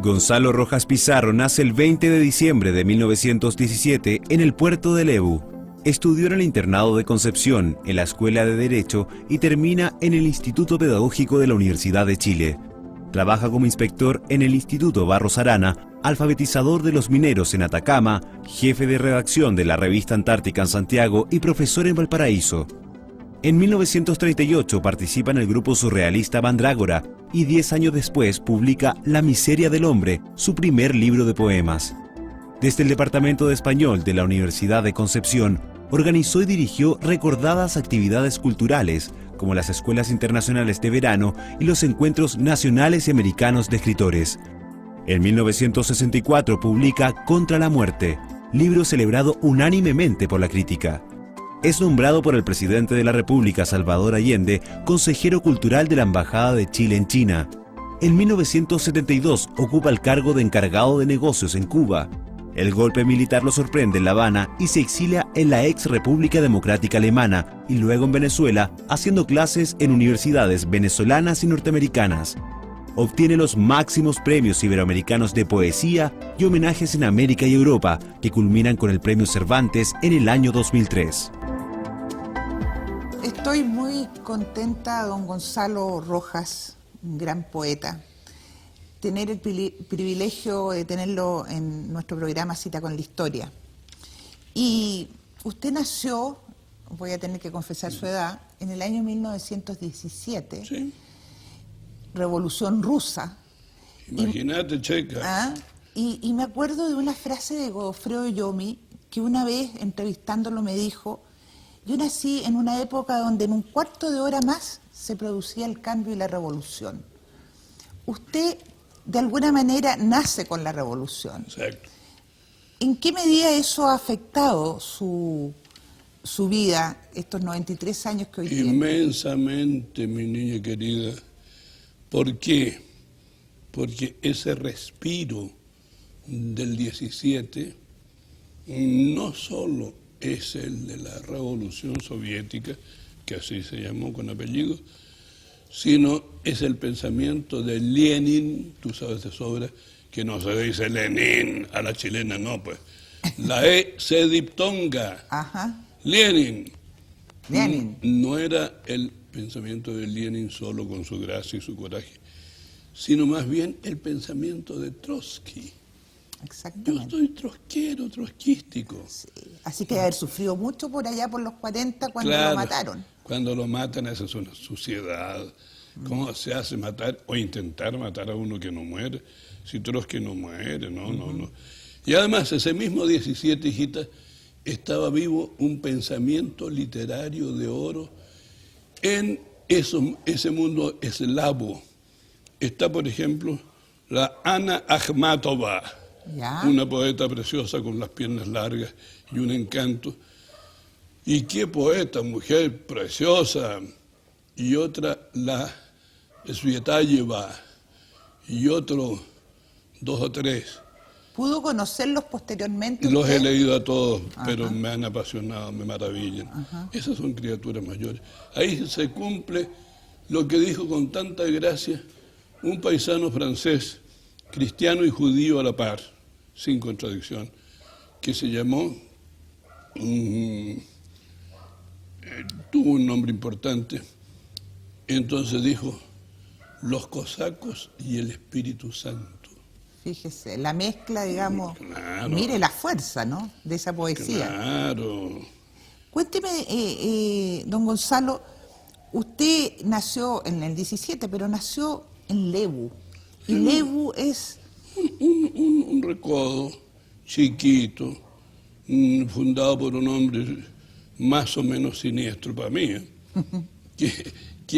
Gonzalo Rojas Pizarro nace el 20 de diciembre de 1917 en el puerto de Lebu. Estudió en el internado de Concepción, en la Escuela de Derecho y termina en el Instituto Pedagógico de la Universidad de Chile. Trabaja como inspector en el Instituto Barros Arana, alfabetizador de los mineros en Atacama, jefe de redacción de la revista Antártica en Santiago y profesor en Valparaíso. En 1938 participa en el grupo surrealista Mandrágora y 10 años después publica La miseria del hombre, su primer libro de poemas. Desde el Departamento de Español de la Universidad de Concepción, organizó y dirigió recordadas actividades culturales, como las escuelas internacionales de verano y los encuentros nacionales y americanos de escritores. En 1964 publica Contra la muerte, libro celebrado unánimemente por la crítica. Es nombrado por el presidente de la República, Salvador Allende, consejero cultural de la Embajada de Chile en China. En 1972 ocupa el cargo de encargado de negocios en Cuba. El golpe militar lo sorprende en La Habana y se exilia en la ex República Democrática Alemana y luego en Venezuela, haciendo clases en universidades venezolanas y norteamericanas. Obtiene los máximos premios iberoamericanos de poesía y homenajes en América y Europa, que culminan con el Premio Cervantes en el año 2003. Estoy muy contenta, don Gonzalo Rojas, un gran poeta, tener el privilegio de tenerlo en nuestro programa Cita con la Historia. Y usted nació, voy a tener que confesar su edad, en el año 1917, Sí. Revolución Rusa. Imagínate, Checa. Y me acuerdo de una frase de Godofredo Yomi, que una vez entrevistándolo me dijo: yo nací en una época donde en un cuarto de hora más se producía el cambio y la revolución. Usted, de alguna manera, nace con la revolución. Exacto. ¿En qué medida eso ha afectado su vida, estos 93 años que hoy tiene? Inmensamente, mi niña querida. ¿Por qué? Porque ese respiro del 17 no solo es el de la Revolución Soviética, que así se llamó con apellido, sino es el pensamiento de Lenin. Tú sabes de sobra que no se dice Lenin a la chilena, no, pues. La E se diptonga. Ajá. Lenin. Lenin. No era el pensamiento de Lenin solo con su gracia y su coraje, sino más bien el pensamiento de Trotsky. Exactamente. Yo soy trotskero, trotskístico. Sí. Así que haber sufrido mucho por allá por los 40 cuando Claro, lo mataron. Cuando lo matan, esa es una suciedad. ¿Cómo se hace matar o intentar matar a uno que no muere? Si Trotsky no muere, no. Y además, ese mismo 17, hijita, estaba vivo un pensamiento literario de oro en ese mundo eslavo. Está, por ejemplo, la Ana Akhmatova, ¿Ya? una poeta preciosa con las piernas largas y un encanto. ¿Y qué poeta, mujer preciosa? Y otra, la Svietayeva, y otro, 2 o 3. ¿Pudo conocerlos posteriormente Los usted? he leído a todos, Ajá. pero me han apasionado, me maravillan. Ajá. Esas son criaturas mayores. Ahí se cumple lo que dijo con tanta gracia un paisano francés, cristiano y judío a la par, sin contradicción, que se llamó, tuvo un nombre importante. Entonces dijo: los cosacos y el Espíritu Santo. Fíjese, la mezcla, digamos, Claro. mire la fuerza, ¿no?, de esa poesía. Claro. Cuénteme, don Gonzalo, usted nació en el 17, pero nació en Lebu. Y Lebu es... Un recodo chiquito, fundado por un hombre más o menos siniestro para mí, que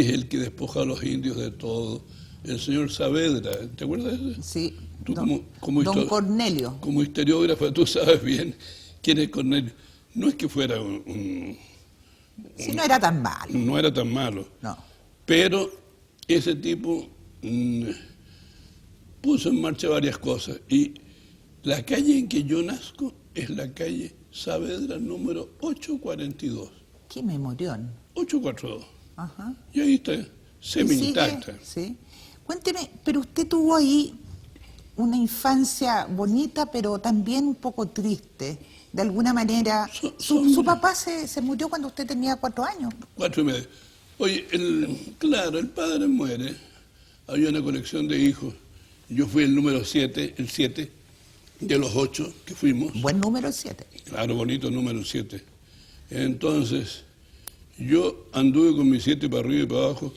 es el que despoja a los indios de todo, el señor Saavedra. ¿Te acuerdas de eso? Sí, Tú don Cornelio. Como historiógrafa, tú sabes bien quién es Cornelio. No es que fuera Sí, no era tan malo. no era tan malo, No. pero ese tipo puso en marcha varias cosas. Y la calle en que yo nazco es la calle Saavedra número 842. Qué memorión. 842. Ajá. Y ahí está, ¿Y semi-intacta. sigue? Sí. Cuénteme, pero usted tuvo ahí una infancia bonita, pero también un poco triste. De alguna manera, su papá se murió cuando usted tenía 4 años. 4 y medio. Oye, claro, el padre muere. Había una colección de hijos. Yo fui el número 7, el 7 de los 8 que fuimos. Buen número el 7. Claro, bonito número 7. Entonces, yo anduve con mi 7 para arriba y para abajo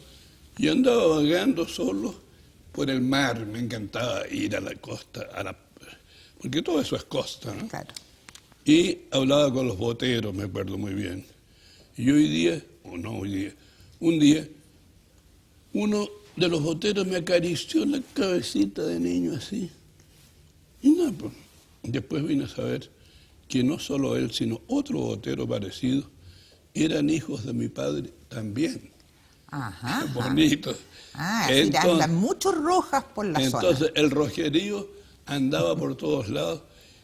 y andaba vagando solo por el mar. Me encantaba ir a la costa, porque todo eso es costa, ¿no? Claro. Y hablaba con los boteros, me acuerdo muy bien. Y un día, uno de los boteros me acarició la cabecita de niño así. Y nada, pues, después vine a saber que no solo él, sino otro botero parecido, eran hijos de mi padre también. Ajá. Bonitos. Así andan muchos rojas por la zona. Entonces el rojerío andaba por todos lados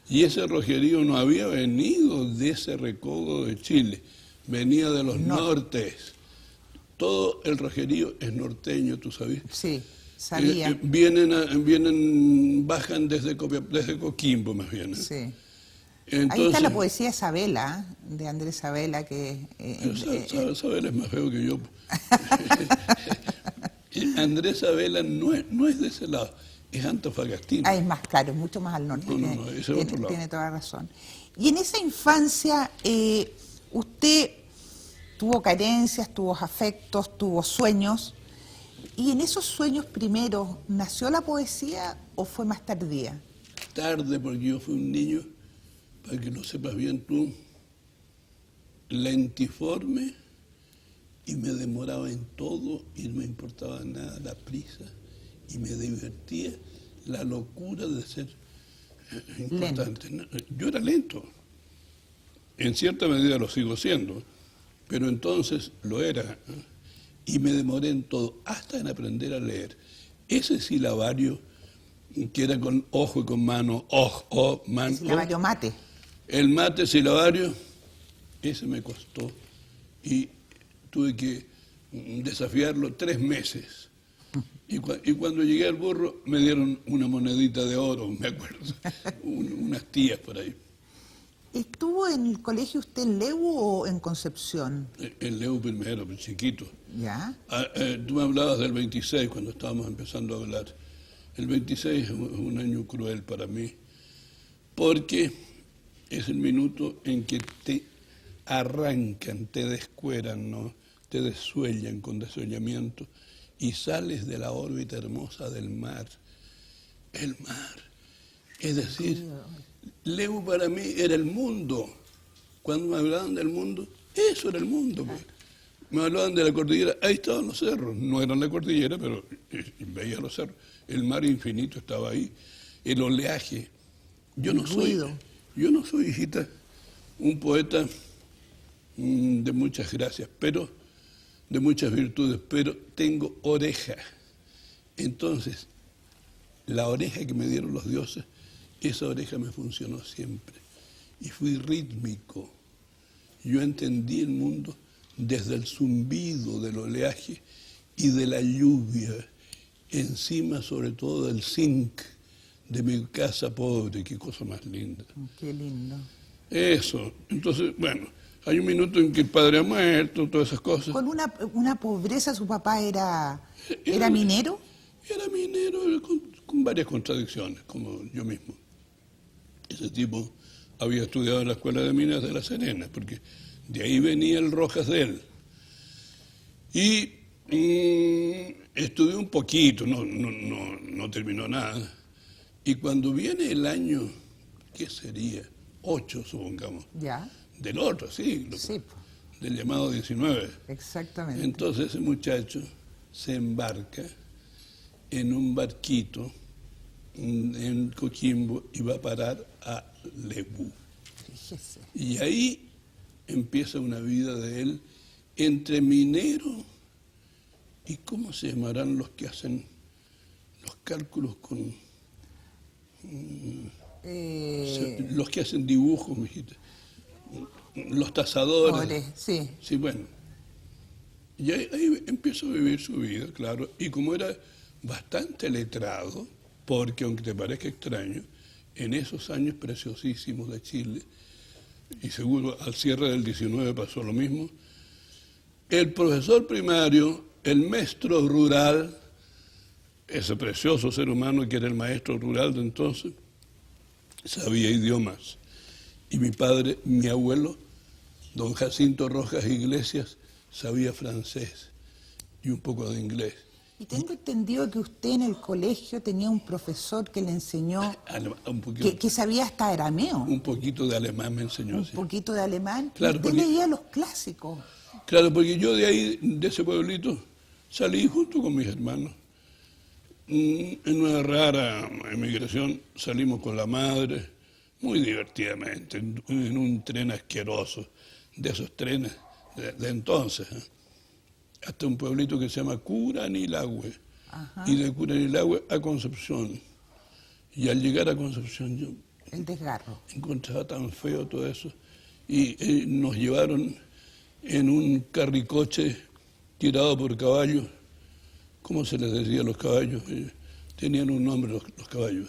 y ese rojerío no había venido de ese recodo de Chile, venía de los nortes. Todo el rojerío es norteño, ¿tú sabías? Sí, sabía. Bajan desde Coquimbo más bien. Sí. Entonces, ahí está la poesía Sabela, de Andrés Sabela, que... Sabela es más feo que yo. Andrés Sabela no es de ese lado, es antofagastino. Es más claro, es mucho más al norte. No, ese es otro lado. Tiene toda razón. Y en esa infancia, usted tuvo carencias, tuvo afectos, tuvo sueños. ¿Y en esos sueños primeros nació la poesía o fue más tardía? Tarde, porque yo fui un niño, para que lo sepas bien tú, lentiforme, y me demoraba en todo y no me importaba nada la prisa y me divertía la locura de ser importante. Lento. Yo era lento, en cierta medida lo sigo siendo, pero entonces lo era, y me demoré en todo, hasta en aprender a leer. Ese silabario que era con ojo y con mano, man. El silabario mate. El mate silabario, ese me costó y tuve que desafiarlo 3 meses. Y cuando llegué al burro me dieron una monedita de oro, me acuerdo, unas tías por ahí. ¿Estuvo en el colegio usted en Leu o en Concepción? En Leu primero, chiquito. ¿Ya? Tú me hablabas del 26 cuando estábamos empezando a hablar. El 26 es un año cruel para mí, porque es el minuto en que te arrancan, te descueran, ¿no? Te desuellan con desollamiento y sales de la órbita hermosa del mar. El mar. Es decir, Leu para mí era el mundo. Cuando me hablaban del mundo, eso era el mundo. Pues. Me hablaban de la cordillera, ahí estaban los cerros. No eran la cordillera, pero veía los cerros. El mar infinito estaba ahí. El oleaje. Yo no soy, hijita, un poeta de muchas gracias, pero de muchas virtudes, pero tengo oreja. Entonces, la oreja que me dieron los dioses, esa oreja me funcionó siempre. Y fui rítmico. Yo entendí el mundo desde el zumbido del oleaje y de la lluvia, encima sobre todo del zinc de mi casa pobre, qué cosa más linda. Qué lindo. Eso. Entonces, bueno, hay un minuto en que el padre ha muerto, todas esas cosas. Con una pobreza, su papá era minero. Era minero con varias contradicciones, como yo mismo. Ese tipo había estudiado en la Escuela de Minas de La Serena, porque de ahí venía el Rojas de él. Y estudió un poquito, no terminó nada. Y cuando viene el año, ¿qué sería? 8, supongamos. Ya. Del otro siglo. Sí. Del llamado 19. Exactamente. Entonces ese muchacho se embarca en un barquito en Coquimbo y va a parar a Lebu. Fíjese. Y ahí empieza una vida de él entre minero y ¿cómo se llamarán los que hacen los cálculos con... los que hacen dibujos, mijita? Los tasadores. Sí. Sí, bueno. Y ahí empezó a vivir su vida, claro. Y como era bastante letrado, porque aunque te parezca extraño, en esos años preciosísimos de Chile, y seguro al cierre del 19 pasó lo mismo, el profesor primario, el maestro rural, ese precioso ser humano que era el maestro rural de entonces, sabía idiomas. Y mi padre, mi abuelo, don Jacinto Rojas Iglesias, sabía francés y un poco de inglés. Y tengo entendido que usted en el colegio tenía un profesor que le enseñó, que sabía hasta arameo. Un poquito de alemán me enseñó. Un sí. poquito de alemán. Claro, Usted leía los clásicos. Claro, porque yo de ahí, de ese pueblito, salí junto con mis hermanos. En una rara emigración salimos con la madre, muy divertidamente, en un tren asqueroso, de esos trenes de entonces, hasta un pueblito que se llama Curanilahue, y de Curanilahue a Concepción. Y al llegar a Concepción yo El desgarro. encontraba tan feo todo eso, y nos llevaron en un carricoche tirado por caballos. ¿Cómo se les decía a los caballos? Tenían un nombre los caballos.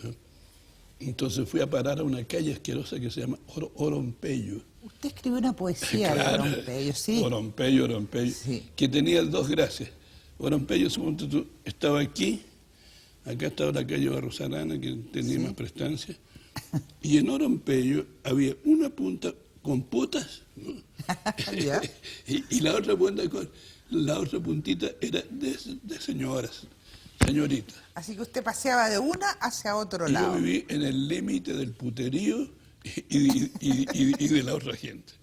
Entonces fui a parar a una calle asquerosa que se llama Orompello. Usted escribió una poesía Claro, de Orompello, sí. Orompello, Sí. que tenía dos gracias. Orompello, suponte tú, estaba aquí, acá estaba la calle Barrosarana, que tenía más prestancia, y en Orompello había una punta con putas, ¿no? ¿Ya? y la otra punta la otra puntita era de señoras, señoritas. Así que usted paseaba de una hacia otro Y lado. yo viví en el límite del puterío y de la otra gente.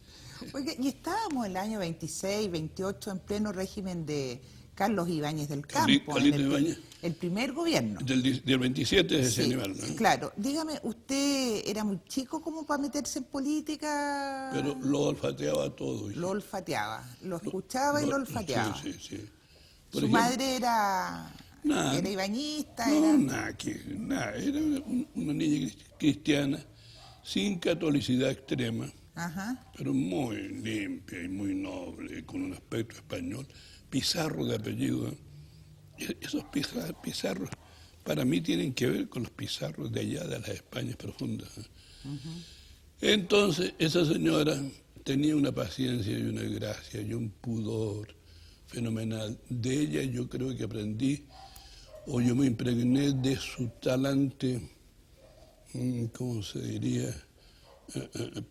Oiga, y estábamos en el año 26, 28, en pleno régimen de Carlos Ibáñez del Campo, Carlito Ibáñez. el primer gobierno. Del 27 es ese Sí, animal, ¿no? claro. Dígame, ¿usted era muy chico como para meterse en política? Pero lo olfateaba todo. Lo olfateaba, lo escuchaba y lo olfateaba. Sí, sí, sí. Su Por ejemplo, madre era Nada. ibañista, No, era... nada. Era una niña cristiana, sin catolicidad extrema, Ajá. pero muy limpia y muy noble, con un aspecto español. Pizarro de apellido. Esos pizarros para mí tienen que ver con los pizarros de allá, de las Españas profundas. Entonces, esa señora tenía una paciencia y una gracia y un pudor fenomenal. De ella yo creo que aprendí, o yo me impregné de su talante, ¿cómo se diría?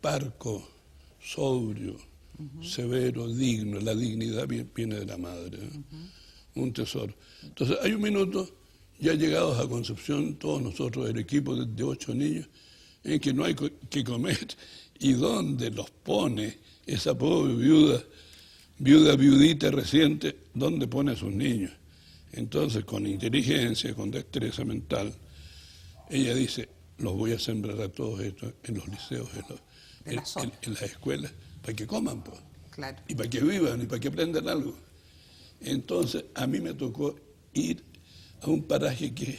Parco, sobrio, severo, digno. La dignidad viene de la madre, un tesoro. Entonces, hay un minuto, ya llegados a Concepción, todos nosotros, el equipo de 8 niños, en que no hay que comer, y dónde los pone esa pobre viudita reciente, dónde pone a sus niños. Entonces, con inteligencia, con destreza mental, ella dice, los voy a sembrar a todos estos en los liceos, en las escuelas, para que coman, pues, Claro. y para que vivan, y para que aprendan algo. Entonces, a mí me tocó ir a un paraje que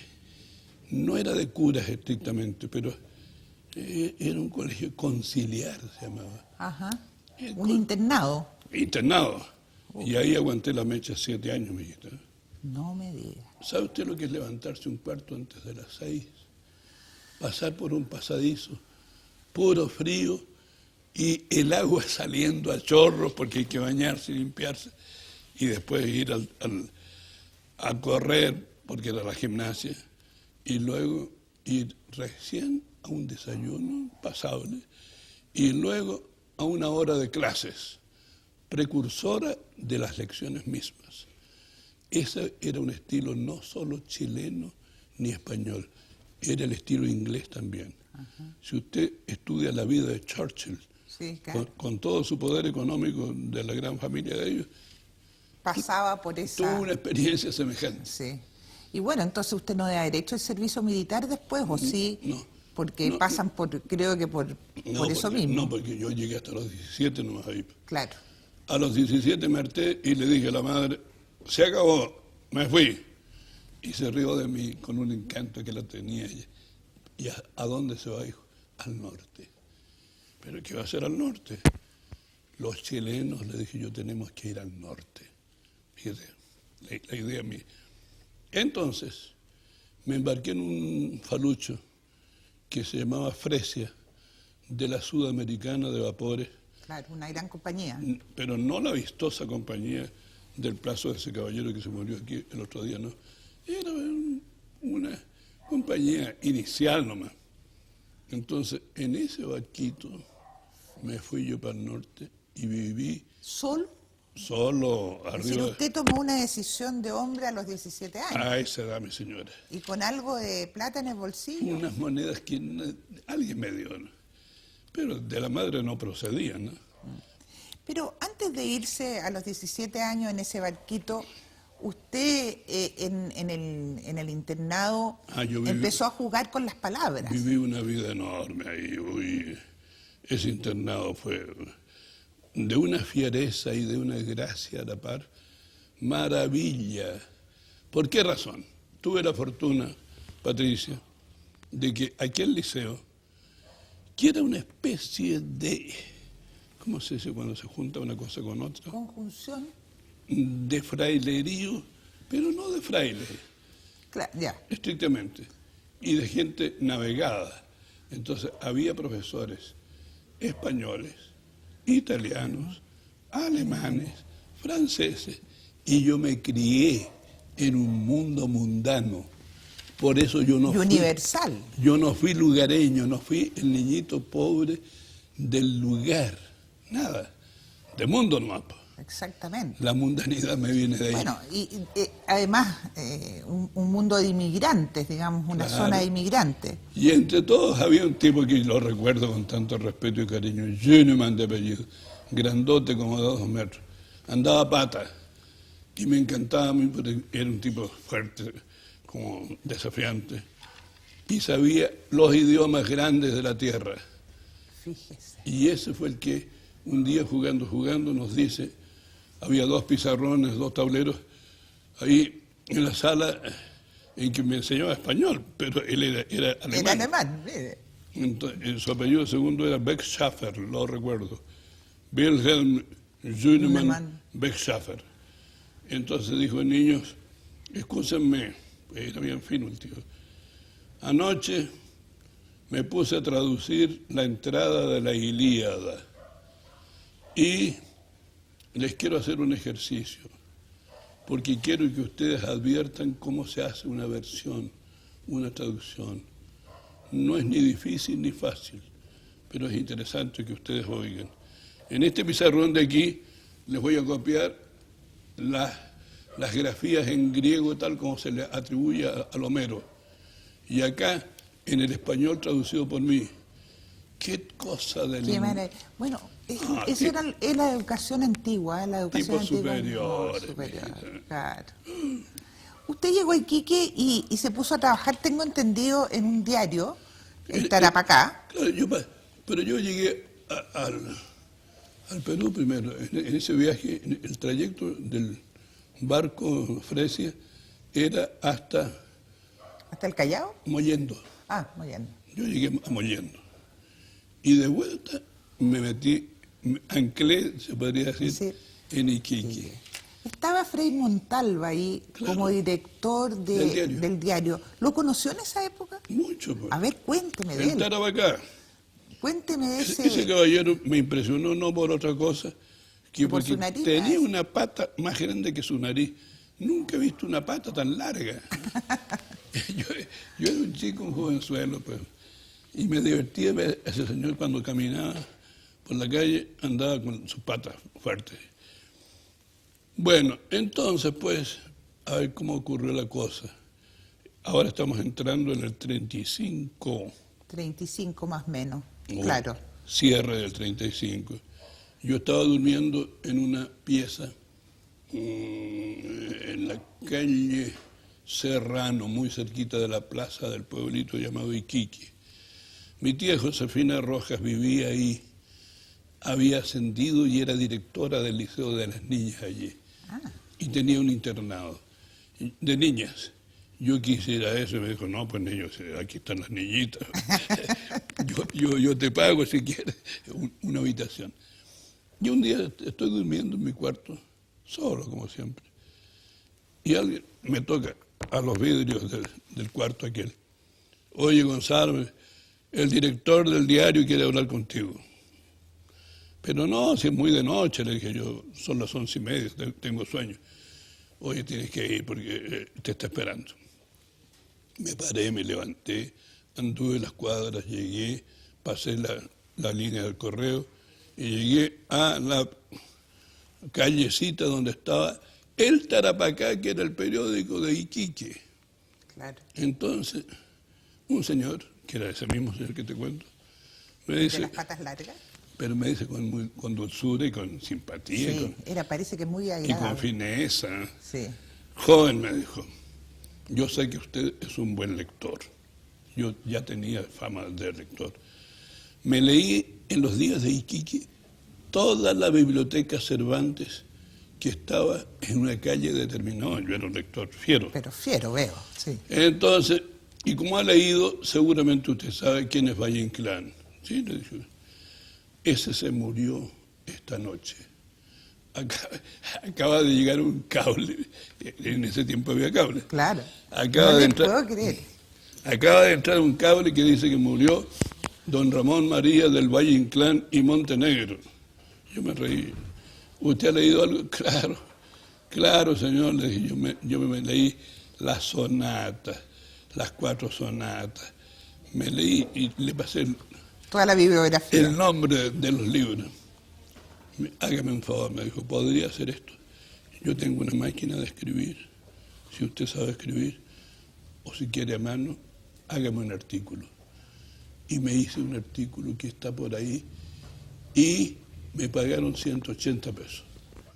no era de curas estrictamente, pero era un colegio conciliar, se llamaba. Ajá. Un internado. Internado. Y ahí aguanté la mecha 7 años, mi hijita. No me diga. ¿Sabe usted lo que es levantarse un cuarto antes de las 6? Pasar por un pasadizo, puro frío, y el agua saliendo a chorros porque hay que bañarse y limpiarse, y después ir a correr porque era la gimnasia, y luego ir recién a un desayuno pasable, y luego a una hora de clases, precursora de las lecciones mismas. Ese era un estilo no solo chileno ni español, era el estilo inglés también. Si usted estudia la vida de Churchill, Sí, claro. con todo su poder económico de la gran familia de ellos, Pasaba por esa... tuvo una experiencia semejante. Sí. Y bueno, entonces usted no da derecho al servicio militar después, ¿o sí? No. Porque No, pasan creo que por eso mismo. No, porque yo llegué hasta los 17 nomás ahí. Claro. A los 17 me harté y le dije a la madre, se acabó, me fui. Y se rió de mí con un encanto que la tenía ella. ¿Y a dónde se va, hijo? Al norte. ¿Pero qué va a hacer al norte? Los chilenos, le dije yo, tenemos que ir al norte. Fíjate, la idea mía. Entonces, me embarqué en un falucho que se llamaba Fresia, de la Sudamericana de Vapores. Claro, una gran compañía. Pero no la vistosa compañía del plazo de ese caballero que se murió aquí el otro día, no. Era una compañía inicial nomás. Entonces, en ese barquito me fui yo para el norte y viví ¿Solo? solo Es decir, arriba. usted tomó una decisión de hombre a los 17 años. A esa edad, mi señora. Y con algo de plata en el bolsillo. Unas monedas que alguien me dio, ¿no? Pero de la madre no procedían, ¿no? Pero antes de irse a los 17 años en ese barquito, usted en el internado Yo viví, empezó a jugar con las palabras. viví una vida enorme ahí. Uy, ese internado fue de una fiereza y de una gracia a la par. Maravilla. ¿Por qué razón? Tuve la fortuna, Patricia, de que aquel liceo, que era una especie de, ¿cómo se dice cuando se junta una cosa con otra? Conjunción. De frailerío, pero no de fraile, Claro, ya. estrictamente, y de gente navegada. Entonces había profesores españoles, italianos, alemanes, franceses, y yo me crié en un mundo mundano. Por eso yo no Y universal. Yo no fui lugareño, no fui el niñito pobre del lugar, nada, de mundo nomás. Exactamente. La mundanidad me viene de ahí. Bueno, y además un mundo de inmigrantes, digamos, una Claro. zona de inmigrantes. Y entre todos había un tipo que lo recuerdo con tanto respeto y cariño, Jünemann de apellido, grandote como de 2 metros, andaba a pata y me encantaba muy porque era un tipo fuerte, como desafiante, y sabía los idiomas grandes de la tierra. Fíjese. Y ese fue el que un día jugando nos dice, había 2 pizarrones, 2 tableros, ahí en la sala en que me enseñaba español, pero él era alemán. En alemán, mire. Entonces, su apellido segundo era Beckschaffer, lo recuerdo. Wilhelm Jünemann Jünemann. Beckschaffer. Entonces dijo, niños, escúchenme, era bien fino el tío. Anoche me puse a traducir la entrada de la Ilíada y les quiero hacer un ejercicio, porque quiero que ustedes adviertan cómo se hace una versión, una traducción. No es ni difícil ni fácil, pero es interesante que ustedes oigan. En este pizarrón de aquí les voy a copiar las grafías en griego tal como se le atribuye al Homero. Y acá, en el español traducido por mí, qué cosa de Qué lindo. maravilla. Bueno, eso qué- era la educación antigua, la educación Tipos antigua. superiores, Superior, mijita. claro. Usted llegó a Iquique y se puso a trabajar, tengo entendido, en un diario, en Tarapacá. Claro, pero yo llegué al Perú primero. En ese viaje, el trayecto del barco Fresia era hasta ¿Hasta el Callao? Mollendo. Ah, muy bien. Yo llegué a Mollendo. Y de vuelta me metí, me anclé, se podría decir, Sí. en Iquique. Estaba Frei Montalva ahí Claro. como director del diario. ¿Lo conoció en esa época? Mucho, pues. A ver, cuénteme de En él. Tarapacá. Cuénteme de Ese caballero me impresionó no por otra cosa, que Por porque su nariz, tenía parece. una pata más grande que su nariz. Nunca he visto una pata tan larga. yo era un chico, un jovenzuelo, pues, y me divertía ver a ese señor cuando caminaba por la calle, andaba con sus patas fuertes. Bueno, entonces, pues, a ver cómo ocurrió la cosa. Ahora estamos entrando en el 35. 35 más o menos, o claro. Cierre del 35. Yo estaba durmiendo en una pieza en la calle Serrano, muy cerquita de la plaza del pueblito llamado Iquique. Mi tía Josefina Rojas vivía ahí, había ascendido y era directora del Liceo de las Niñas allí. Ah, Y tenía un internado de niñas. Yo quisiera eso y me dijo, no, pues niños, aquí están las niñitas. yo te pago si quieres una habitación. Y un día estoy durmiendo en mi cuarto, solo como siempre. Y alguien me toca a los vidrios del cuarto aquel. Oye, Gonzalo, el director del diario quiere hablar contigo. Pero no, si es muy de noche, le dije yo, son las 11:30, tengo sueño. Oye, tienes que ir porque te está esperando. Me paré, me levanté, anduve las cuadras, llegué, pasé la línea del correo y llegué a la callecita donde estaba el Tarapacá, que era el periódico de Iquique. Claro. Entonces, un señor, que era ese mismo señor que te cuento, me dice... ¿De las patas largas? Pero me dice con dulzura y con simpatía. Sí, parece que muy y agradable. con fineza. Sí. Joven, me dijo, yo sé que usted es un buen lector. Yo ya tenía fama de lector. Me leí en los días de Iquique toda la biblioteca Cervantes que estaba en una calle determinada. Yo era un lector fiero. Pero fiero, veo, sí. Entonces, y como ha leído, seguramente usted sabe quién es Valle Inclán. ¿Sí? Le dije, ese se murió esta noche. Acaba de llegar un cable. En ese tiempo había cable. Claro. Acaba no de le entrar, puedo creer. Acaba de entrar un cable que dice que murió don Ramón María del Valle Inclán y Montenegro. Yo me reí. ¿Usted ha leído algo? Claro, claro, señor. Le dije, yo me leí las sonatas, las 4 sonatas. Me leí y le pasé Toda la bibliografía. el nombre de los libros. Hágame un favor, me dijo, ¿podría hacer esto? Yo tengo una máquina de escribir. Si usted sabe escribir, o si quiere a mano, hágame un artículo. Y me hice un artículo que está por ahí y me pagaron 180 pesos.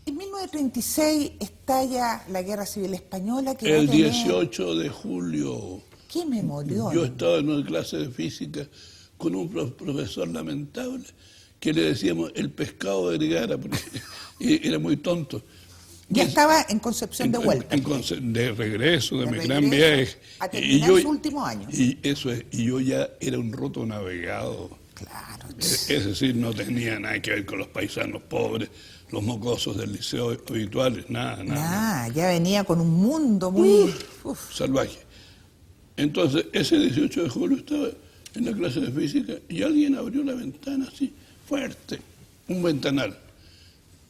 En 1936 estalla la Guerra Civil Española. Que El va a tener... 18 de julio. ¿Qué memorión? Yo estaba en una clase de física con un profesor lamentable que le decíamos el pescado de Vergara, porque era muy tonto. Ya estaba en Concepción de vuelta. De regreso, de mi regreso, gran viaje. a terminar sus últimos años. Y eso es, y yo ya era un roto navegado. Claro. Es decir, no tenía nada que ver con los paisanos pobres, los mocosos del liceo habituales, nada. Ya venía con un mundo muy... salvaje. Entonces, ese 18 de julio estaba en la clase de física y alguien abrió la ventana así, fuerte, un ventanal.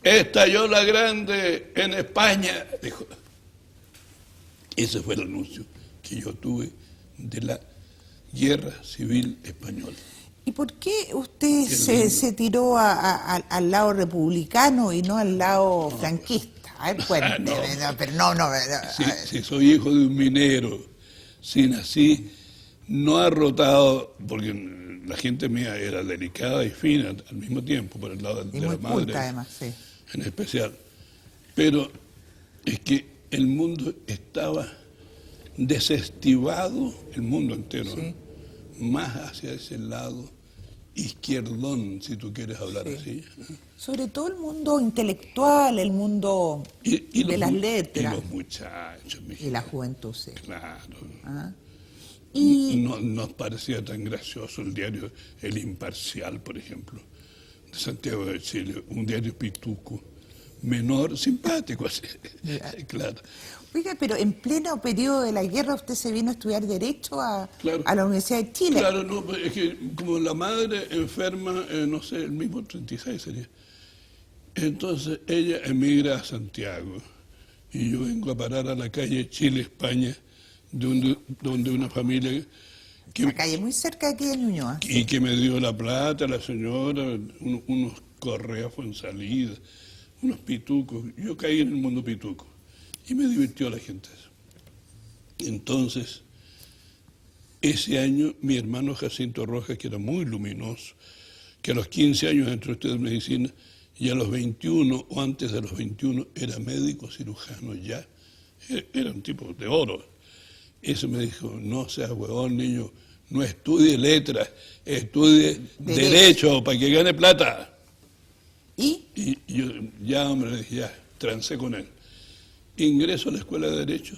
Estalló la grande en España, dijo. Ese fue el anuncio que yo tuve de la Guerra Civil Española. ¿Y por qué usted se tiró al lado republicano y no al lado franquista? A ver, cuénteme. Si soy hijo de un minero, si nací, no arrotado, porque la gente mía era delicada y fina al mismo tiempo, por el lado de la madre. Culta, además, sí. En especial. Pero es que el mundo estaba desestivado, el mundo entero, sí. más hacia ese lado izquierdón, si tú quieres hablar así. Sobre todo el mundo intelectual, el mundo de las letras. Y los muchachos. Y la juventud, sí. Claro. ¿Ah? No nos parecía tan gracioso el diario El Imparcial, por ejemplo, de Santiago de Chile, un diario pituco, menor, simpático, así. Claro. Oiga, pero en pleno periodo de la guerra usted se vino a estudiar Derecho a la Universidad de Chile. Claro, no, es que como la madre enferma, no sé, el mismo 36 sería. Entonces ella emigra a Santiago y yo vengo a parar a la calle Chile-España, donde una familia... La calle muy cerca de aquí de Ñuñoa. Y que me dio la plata, la señora, unos correas Fuensalida, unos pitucos. Yo caí en el mundo pituco y me divirtió la gente eso. Entonces, ese año mi hermano Jacinto Rojas, que era muy luminoso, que a los 15 años entró a estudiar medicina y a los 21 o antes de los 21 era médico cirujano ya, era un tipo de oro. Eso me dijo, no seas huevón, niño, no estudie letras, estudie derecho para que gane plata. ¿Y? Y yo, ya hombre, le dije, ya, trancé con él. Ingreso a la escuela de Derecho,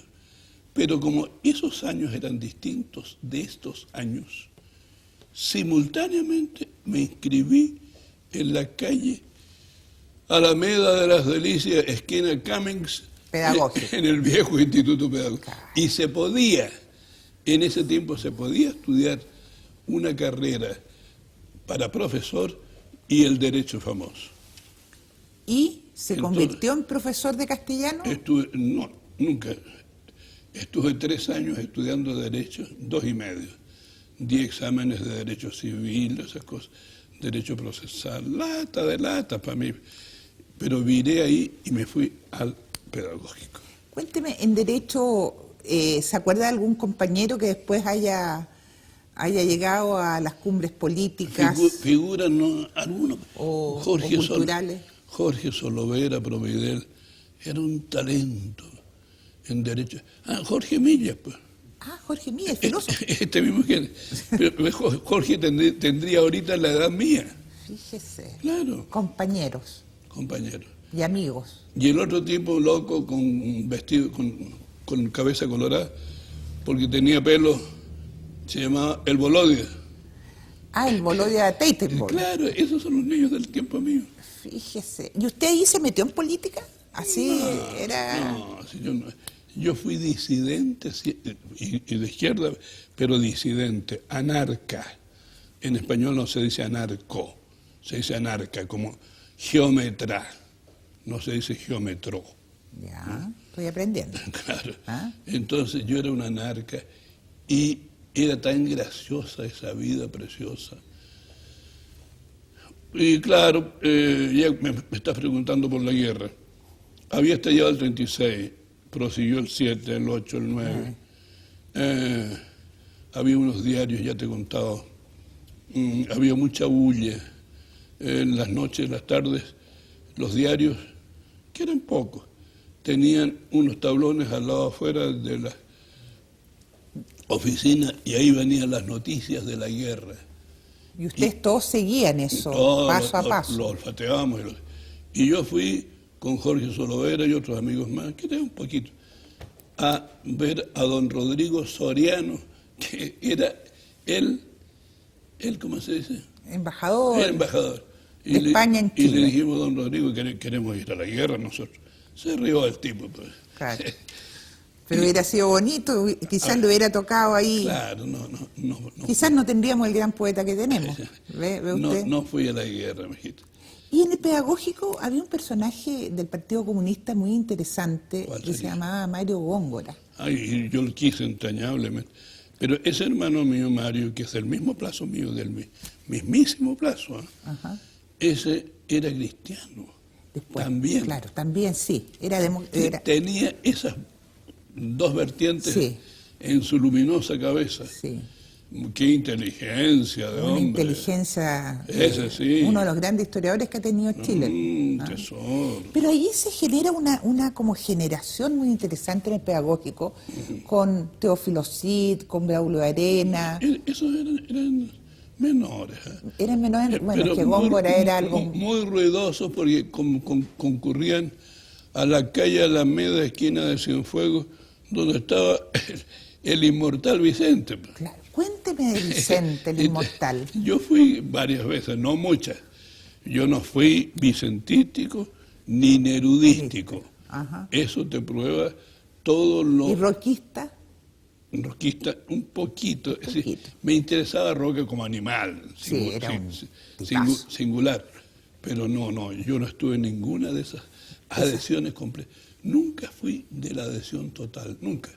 pero como esos años eran distintos de estos años, simultáneamente me inscribí en la calle Alameda de las Delicias, esquina Cummings, pedagógico. En el viejo instituto pedagógico. Y se podía, en ese tiempo se podía estudiar una carrera para profesor y el derecho famoso. ¿Y se Entonces, convirtió en profesor de castellano? No, nunca. Estuve 3 años estudiando Derecho, 2 y medio. Di exámenes de Derecho Civil, esas cosas, Derecho Procesal, lata de lata para mí. Pero viré ahí y me fui al pedagógico. Cuénteme, en Derecho, ¿se acuerda de algún compañero que después haya llegado a las cumbres políticas? Figuras, no, algunos. O culturales. Jorge Solovera Providel era un talento en Derecho. Jorge Millas, pues. Jorge Mía, el filósofo. Este mismo que... Pero Jorge tendría ahorita la edad mía. Fíjese. Claro. Compañeros Compañero. y amigos. Y el otro tipo loco con vestido, con cabeza colorada, porque tenía pelo, se llamaba el Bolodia. El Bolodia Teitenborg. Claro, esos son los niños del tiempo mío. Fíjese. ¿Y usted ahí se metió en política? Así era... No, si yo no. Yo fui disidente y de izquierda, pero disidente, anarca. En español no se dice anarco, se dice anarca, como geómetra, no se dice geómetro. Ya, estoy aprendiendo. Claro. Entonces yo era una anarca y era tan graciosa esa vida preciosa. Y claro, ya me estás preguntando por la guerra. Había estallado el 36. Prosiguió el 7, el 8, el 9. Había unos diarios, ya te he contado. Había mucha bulla. En las noches, las tardes, los diarios, que eran pocos, tenían unos tablones al lado afuera de la oficina y ahí venían las noticias de la guerra. ¿Y ustedes todos seguían eso, paso a paso? Lo olfateábamos. Y yo fui con Jorge Solovera y otros amigos más, que era un poquito, a ver a don Rodrigo Soriano, que era él, ¿cómo se dice? Embajador. El embajador. De España en Chile. Y le dijimos, don Rodrigo, queremos ir a la guerra nosotros. Se rió el tipo, pues. Claro. Pero hubiera sido bonito, quizás le hubiera tocado ahí. Claro, no. Quizás no tendríamos el gran poeta que tenemos. ¿Ve usted? No fui a la guerra, mijito. Y en el pedagógico había un personaje del Partido Comunista muy interesante que se llamaba Mario Góngora. Ay, yo lo quise entrañablemente. Pero ese hermano mío, Mario, que es del mismo plazo mío, del mismísimo plazo, ese era cristiano. Después, también. Claro, también sí. Tenía esas dos vertientes en su luminosa cabeza. Sí. Qué inteligencia de hombre. Una inteligencia. Ese sí. Uno de los grandes historiadores que ha tenido Chile. Tesoro. Pero ahí se genera una como generación muy interesante en el pedagógico, con Teófilo Cid, con Braulio Arena. Esos eran menores. Eran menores, bueno, pero que Góngora era algo... Muy ruidosos porque concurrían a la calle Alameda, esquina de Cienfuegos, donde estaba el inmortal Vicente. Claro. Cuénteme de Vicente, el inmortal. Yo fui varias veces, no muchas. Yo no fui vicentístico ni nerudístico. Eso te prueba todo lo... ¿Y roquista? Roquista, un poquito. Sí, me interesaba Roque como animal, singular. Pero no, yo no estuve en ninguna de esas adhesiones completas. Nunca fui de la adhesión total, nunca.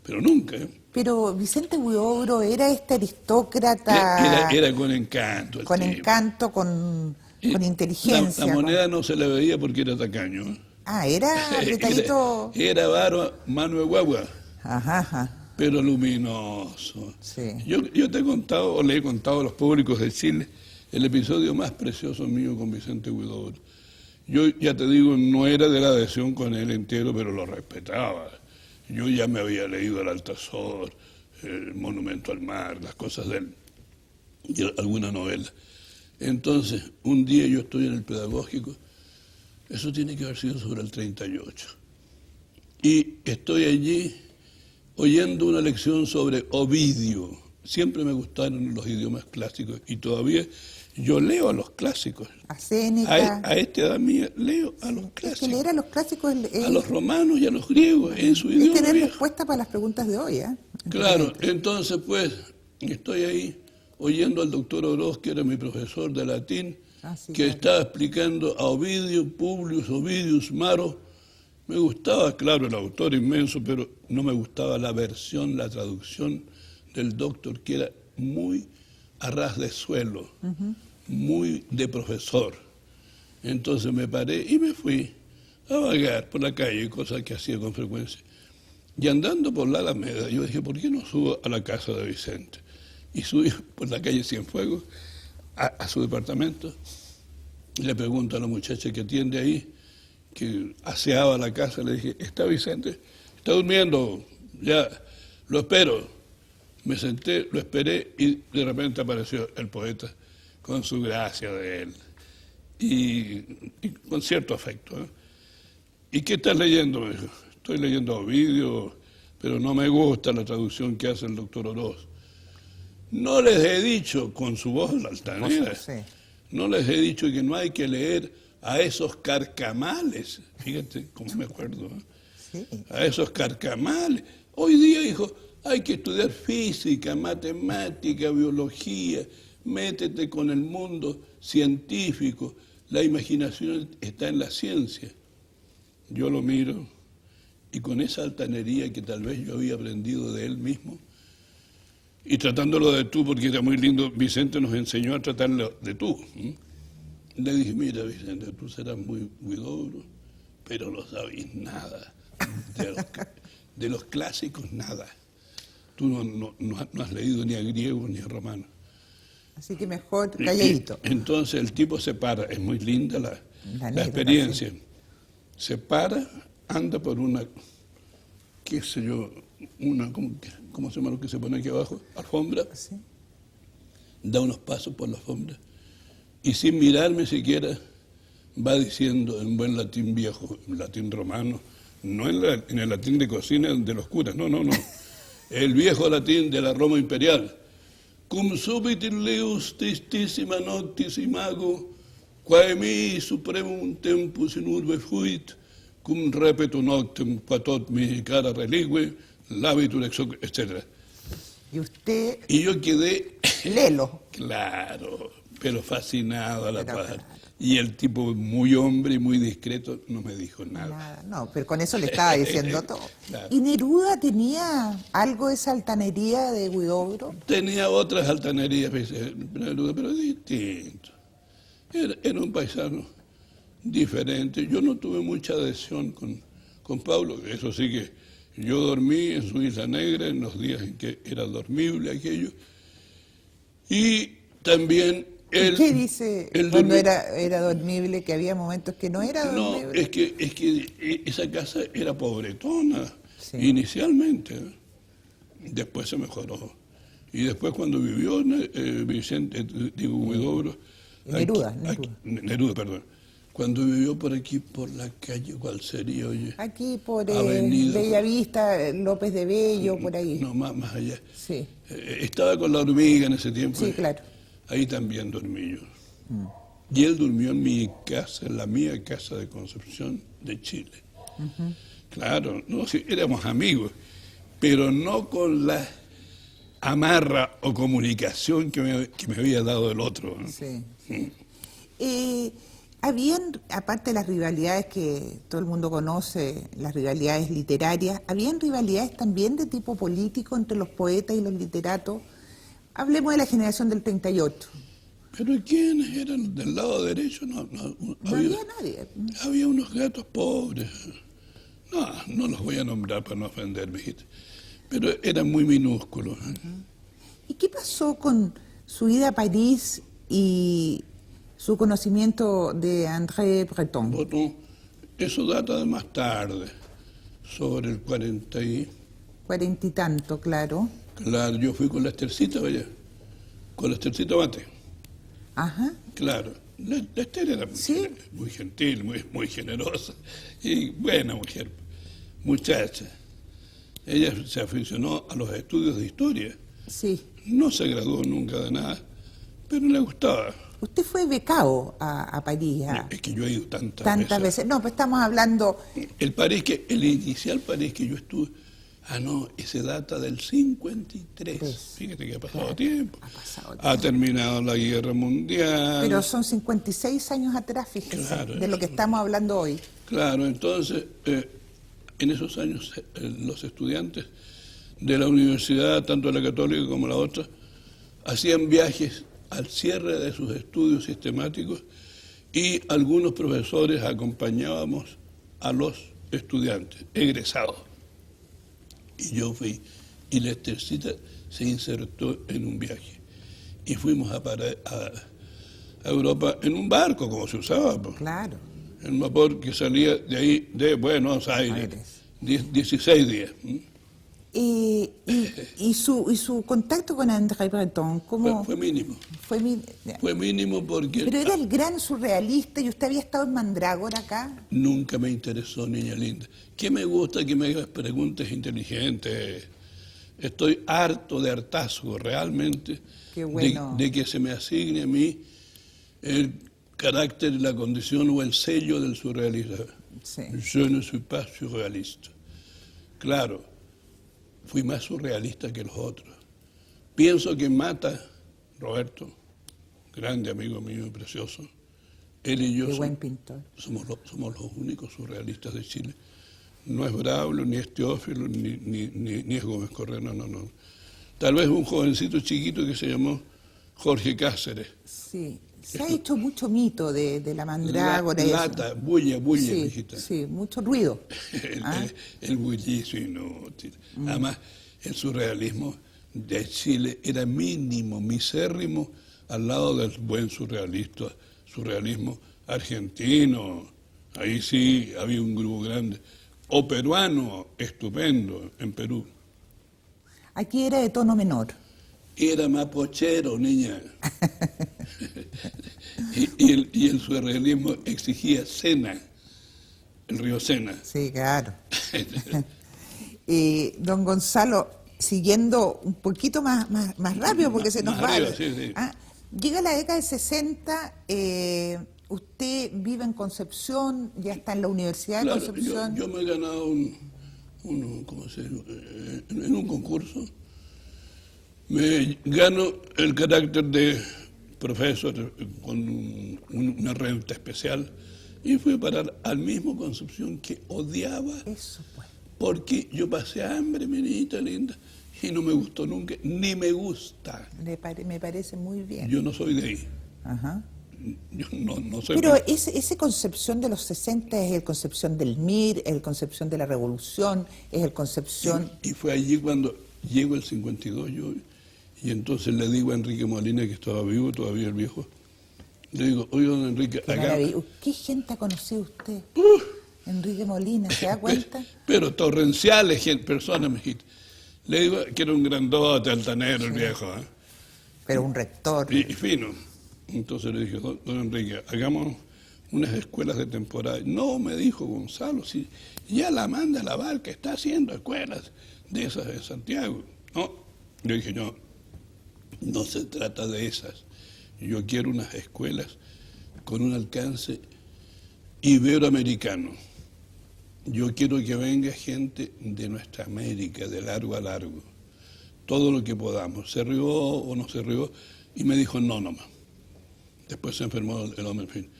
Pero nunca. Pero Vicente Huidobro era este aristócrata... Era con encanto. Con encanto, con inteligencia. La moneda no se le veía porque era tacaño. Era apretadito... Era varo, mano de guagua. Pero luminoso. Sí. Yo te he contado, o le he contado a los públicos de Chile, el episodio más precioso mío con Vicente Huidobro. Yo, ya te digo, no era de la adhesión con él entero, pero lo respetaba. Yo ya me había leído El Altazor, El Monumento al Mar, las cosas de él, y alguna novela. Entonces, un día yo estoy en el pedagógico, eso tiene que haber sido sobre el 38, y estoy allí oyendo una lección sobre Ovidio. Siempre me gustaron los idiomas clásicos y todavía Yo leo a los clásicos. A Séneca. A esta edad mía leo a los Es clásicos. que leer a los clásicos A los romanos y a los griegos en su es idioma tener viejo. respuesta para las preguntas de hoy, ¿eh? Claro, entonces pues estoy ahí oyendo al doctor Oroz, que era mi profesor de latín, Sí, que claro. estaba explicando a Ovidio, Publius Ovidius Maro. Me gustaba, claro, el autor inmenso, pero no me gustaba la versión, la traducción del doctor, que era muy a ras de suelo, muy de profesor. Entonces me paré y me fui a vagar por la calle, cosa que hacía con frecuencia. Y andando por la Alameda, yo dije, ¿por qué no subo a la casa de Vicente? Y subí por la calle Cienfuegos a su departamento. Y le pregunto a la muchacha que atiende ahí, que aseaba la casa, le dije, ¿está Vicente? Está durmiendo, ya, lo espero. Me senté, lo esperé y de repente apareció el poeta con su gracia de él y con cierto afecto. ¿Eh? ¿Y qué estás leyendo? Me dijo. Estoy leyendo a Ovidio, pero no me gusta la traducción que hace el doctor Oroz. No les he dicho, con su voz altanera, Sí. no les he dicho que no hay que leer a esos carcamales. Fíjate cómo me acuerdo. ¿Eh? Sí. A esos carcamales. Hoy día, hijo, hay que estudiar física, matemática, biología. Métete con el mundo científico. La imaginación está en la ciencia. Yo lo miro y con esa altanería que tal vez yo había aprendido de él mismo, y tratándolo de tú, porque era muy lindo, Vicente nos enseñó a tratarlo de tú. Le dije, mira Vicente, tú serás muy Huidobro, pero no sabes nada. De los clásicos, nada. Tú no has leído ni a griego ni a romano. Así que mejor calladito. Entonces el tipo se para, es muy linda la anécdota, experiencia. sí. Se para, anda por una, qué sé yo, una, ¿cómo se llama lo que se pone aquí abajo? Alfombra. Sí. Da unos pasos por la alfombra y sin mirarme siquiera va diciendo en buen latín viejo, en latín romano, no en el latín de cocina de los curas, no, el viejo latín de la Roma imperial. Cum subitir leus tristisima noctis imago, quae mi supremum tempus in urbe fuit, cum repetu noctem quatot mi cara religue, labitur etc. Y yo quedé, Léelo. claro, pero fascinado a la Pero par. claro. Y el tipo, muy hombre y muy discreto, no me dijo nada. Nada, no, pero con eso le estaba diciendo todo. Claro. ¿Y Neruda tenía algo de esa altanería de Huidobro? Tenía otras altanerías, pero distinto. Era un paisano diferente. Yo no tuve mucha adhesión con Pablo, eso sí que yo dormí en su Isla Negra en los días en que era dormible aquello. Y también él... ¿Qué dice él cuando dormía- era dormible, que había momentos que no era No, dormible? es que esa casa era pobretona, Sí. inicialmente. Después se mejoró. Y después cuando vivió Vicente, digo, Huidobro... Neruda. Neruda, perdón. Cuando vivió por aquí, por la calle, ¿cuál sería, oye? Aquí por Avenida. Bellavista, López de Bello, por ahí. No, más allá. Sí, Estaba con la hormiga en ese tiempo. sí, claro. Ahí también dormí yo. Y él durmió en mi casa, en la mía casa de Concepción de Chile. Claro, no, sí, éramos amigos, pero no con la amarra o comunicación que me había dado el otro. ¿No? Sí, sí. Habían, aparte de las rivalidades que todo el mundo conoce, las rivalidades literarias, ¿habían rivalidades también de tipo político entre los poetas y los literatos? Hablemos de la generación del 38. Pero ¿quiénes eran del lado derecho? No Había nadie. Había unos gatos pobres. No los voy a nombrar para no ofenderme, pero eran muy minúsculos. ¿Y qué pasó con su ida a París y su conocimiento de André Breton? Bueno, eso data de más tarde, sobre el 40 y... 40 y tanto, claro. Claro, yo fui con la Estercita, vaya, con la Estercita Mate. Ajá. Claro, la Ester era Sí. muy gentil, muy generosa y buena mujer, muchacha. Ella se aficionó a los estudios de historia. Sí. No se graduó nunca de nada, pero le gustaba. Usted fue becado a París. Es que yo he ido Tantas veces. No, pues estamos hablando... El inicial París que yo estuve, ese data del 53. Pues, Fíjate que ha pasado claro, tiempo. ha pasado Ha tiempo. terminado la Guerra Mundial. Pero son 56 años atrás, fíjese, Claro, de lo que estamos hablando hoy. Claro, entonces, en esos años los estudiantes de la universidad, tanto la católica como la otra, hacían viajes al cierre de sus estudios sistemáticos y algunos profesores acompañábamos a los estudiantes egresados. Y yo fui, y Lestercita se insertó en un viaje. Y fuimos a Europa en un barco, como se usaba, pues. Claro. En un vapor que salía de ahí, de Buenos Aires, 16 días. Y su contacto con André Breton, ¿cómo? Fue mínimo. Ya. Fue mínimo porque... Pero era el gran surrealista y usted había estado en Mandrágora acá. Nunca me interesó, niña linda. ¿Qué me gusta que me hagas preguntas inteligentes? Estoy harto de hartazgo, realmente, Qué bueno. de que se me asigne a mí el carácter, la condición o el sello del surrealista. Sí. Yo no soy pas surrealista. Claro, fui más surrealista que los otros. Pienso que Mata, Roberto, grande amigo mío y precioso, él y yo Qué buen pintor. somos los únicos surrealistas de Chile. No es Braulio, ni es Teófilo, ni es Gómez Correa, no. Tal vez un jovencito chiquito que se llamó Jorge Cáceres. Sí. Se ha hecho mucho mito de la mandrágora. Lata, bulla, sí, hijita. sí, mucho ruido. El bullicio inútil. Además, el surrealismo de Chile era mínimo, misérrimo, al lado del buen surrealismo argentino. Ahí sí había un grupo grande. O peruano, estupendo, en Perú. Aquí era de tono menor. Era mapochero, niña. y el surrealismo exigía Sena, el río Sena. Sí, claro. Don Gonzalo, siguiendo un poquito más rápido porque se nos va. Arriba, sí. Llega la década del 60, usted vive en Concepción, ya está en la Universidad de Concepción. Yo me he ganado ¿cómo se llama? En un concurso. Me gano el carácter de profesor con una renta especial y fui a parar al mismo Concepción que odiaba. Eso pues. Porque yo pasé hambre, mi niñita linda, y no me gustó nunca, ni me gusta. Me parece muy bien. Yo no soy de ahí. Ajá. Yo no soy. Pero ese Concepción de los 60 es el Concepción del MIR, es el Concepción de la Revolución, es el Concepción... Y fue allí cuando llego el 52 yo, y entonces le digo a Enrique Molina, que estaba vivo todavía el viejo, le digo, oye, don Enrique, acá... ¿Qué gente ha conocido usted? Enrique Molina, ¿se da cuenta? Pero torrenciales personas, mijita. Le digo que era un grandote, altanero, el viejo. Pero un rector. Y fino. Entonces le dije, don Enrique, hagamos unas escuelas de temporada. No, me dijo Gonzalo, si ya la manda la barca, está haciendo escuelas de esas de Santiago. No, yo dije, no se trata de esas. Yo quiero unas escuelas con un alcance iberoamericano. Yo quiero que venga gente de nuestra América, de largo a largo, todo lo que podamos. Se rió o no se rió y me dijo no nomás. Después se enfermó el hombre, en fin.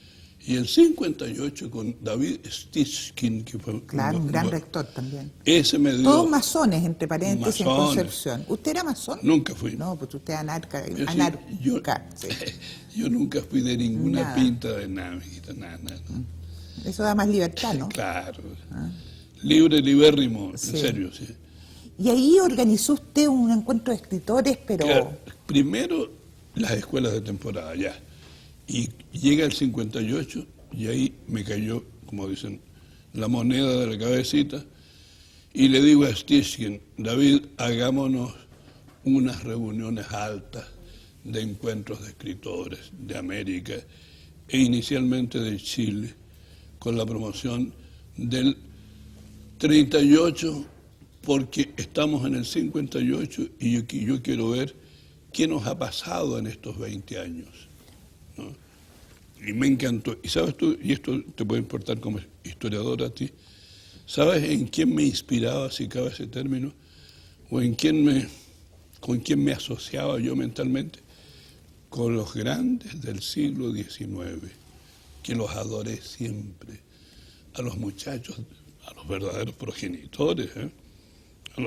Y el 58 con David Stitchkin, que fue... Claro, un gran rector también. Ese me dio... Todos masones, entre paréntesis, en Masones. Concepción. ¿Usted era masón? Nunca fui. No, pues usted anarca. Sí. Yo nunca fui de ninguna Nada. pinta de nada, mijita, nada. Eso da más libertad, ¿no? Claro. Libre, libérrimo, Sí. en serio, sí. Y ahí organizó usted un encuentro de escritores, pero... Claro, primero las escuelas de temporada, ya. Y llega el 58 y ahí me cayó, como dicen, la moneda de la cabecita. Y le digo a Stitchkin, David, hagámonos unas reuniones altas de encuentros de escritores de América e inicialmente de Chile, con la promoción del 38, porque estamos en el 58 y yo quiero ver qué nos ha pasado en estos 20 años, ¿no? Y me encantó. Y sabes tú, y esto te puede importar como historiador a ti, ¿sabes en quién me inspiraba, si cabe ese término? ¿O con quién me asociaba yo mentalmente? Con los grandes del siglo XIX, que los adoré siempre. A los muchachos, a los verdaderos progenitores,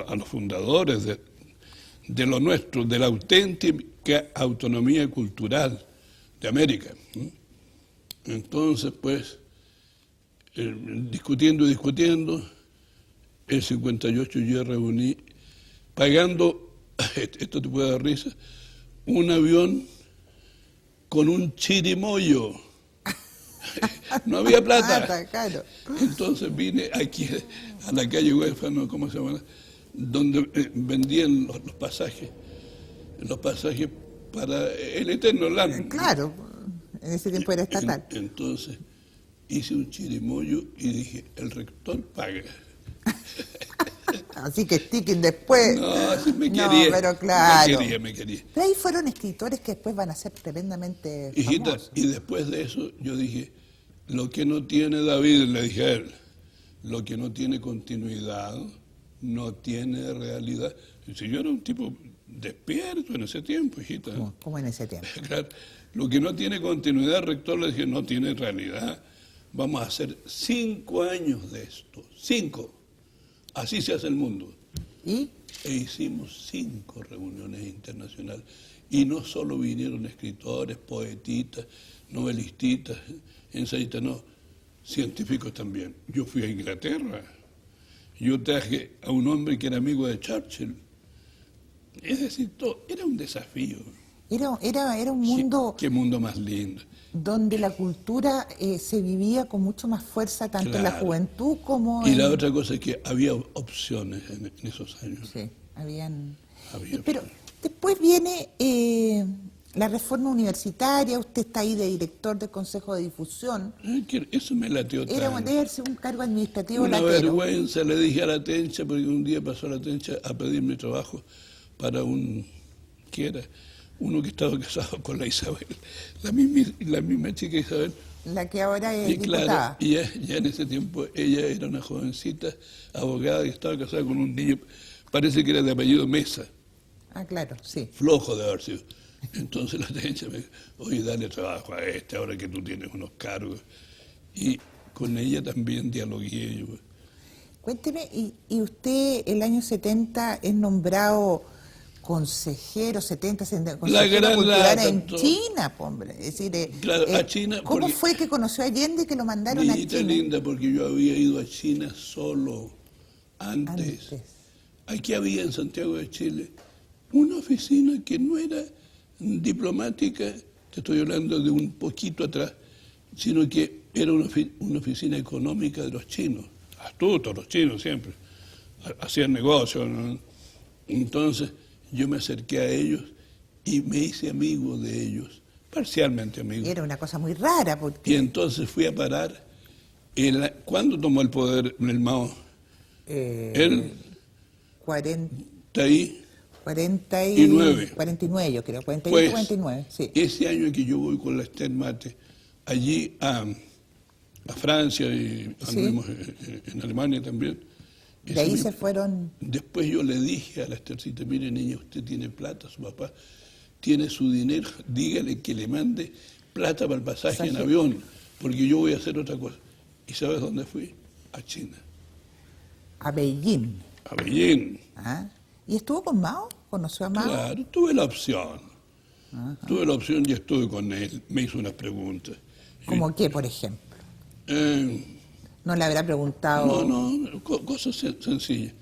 a los fundadores de lo nuestro, de la auténtica autonomía cultural de América. Entonces, pues, discutiendo, el 58 yo reuní, pagando, esto te puede dar risa, un avión con un chirimoyo. No había plata. Claro. Entonces vine aquí a la calle Huérfano, ¿cómo se llama? Donde vendían los pasajes para el eterno land. Claro, en ese tiempo era estatal. Entonces hice un chirimoyo y dije, el rector paga. Así que Sticking después... No, sí me No, quería. pero claro. Me quería. Pero ahí fueron escritores que después van a ser tremendamente Hijita, famosos. y después de eso yo dije, lo que no tiene David, le dije a él, lo que no tiene continuidad, no tiene realidad. Y si yo era un tipo despierto en ese tiempo, hijita. Como en ese tiempo. Claro, lo que no tiene continuidad, rector, le dije, no tiene realidad. Vamos a hacer 5 años de esto, 5. Así se hace el mundo. ¿Y? E hicimos 5 reuniones internacionales. Y no solo vinieron escritores, poetistas, novelistas, ensayistas, no, científicos también. Yo fui a Inglaterra. Yo traje a un hombre que era amigo de Churchill. Es decir, era un desafío. Era un mundo ¿Qué mundo más lindo? donde la cultura se vivía con mucho más fuerza, tanto en la Claro. juventud como Y en... la otra cosa es que había opciones en esos años. Sí, habían... Había Pero opciones. después viene la reforma universitaria, usted está ahí de director del Consejo de Difusión. Eso me lateó tanto. Debe ser un cargo administrativo Una latero. vergüenza, le dije a la Tencha, porque un día pasó la Tencha a pedirme trabajo para ¿qué era? Uno que estaba casado con la Isabel, la misma chica Isabel. La que ahora es Y claro, diputada. y ya en ese tiempo ella era una jovencita abogada y estaba casada con un niño, parece que era de apellido Mesa, Ah, claro, sí. flojo de haber sido. Entonces la Tencha me dijo, oye, dale trabajo a ahora que tú tienes unos cargos. Y con ella también dialogué yo. Cuénteme, y usted el año 70 es nombrado consejero, consejero gran cultural lata, en todo. China, po, hombre. Es decir, Claro, a China, ¿cómo porque- fue que conoció a Allende y que lo mandaron a Niñita China? linda, porque yo había ido a China solo antes. Aquí había en Santiago de Chile una oficina que no era diplomática, te estoy hablando de un poquito atrás, sino que era una oficina económica de los chinos, astutos los chinos siempre, hacían negocios, ¿no? Entonces yo me acerqué a ellos y me hice amigo de ellos, parcialmente amigo. Era una cosa muy rara, Y porque entonces fui a parar, ¿cuándo tomó el poder el Mao? Él 40, está ahí. 49, yo creo, 48, Pues, 49, sí. ese año que yo voy con la Esther Mate, allí a Francia y anduvimos en Alemania también. De ahí se fueron... Después yo le dije a la Esthercita, mire niña, usted tiene plata, su papá tiene su dinero, dígale que le mande plata para el pasaje en avión, porque yo voy a hacer otra cosa. ¿Y sabes dónde fui? A China. a Beijing. A Beijing. ¿Ah? ¿Y estuvo con Mao? ¿Conoció a Mao? Claro, tuve la opción. Tuve la opción y estuve con él. Me hizo unas preguntas. ¿Cómo qué, por ejemplo? No, No le habrá preguntado... cosas sencillas.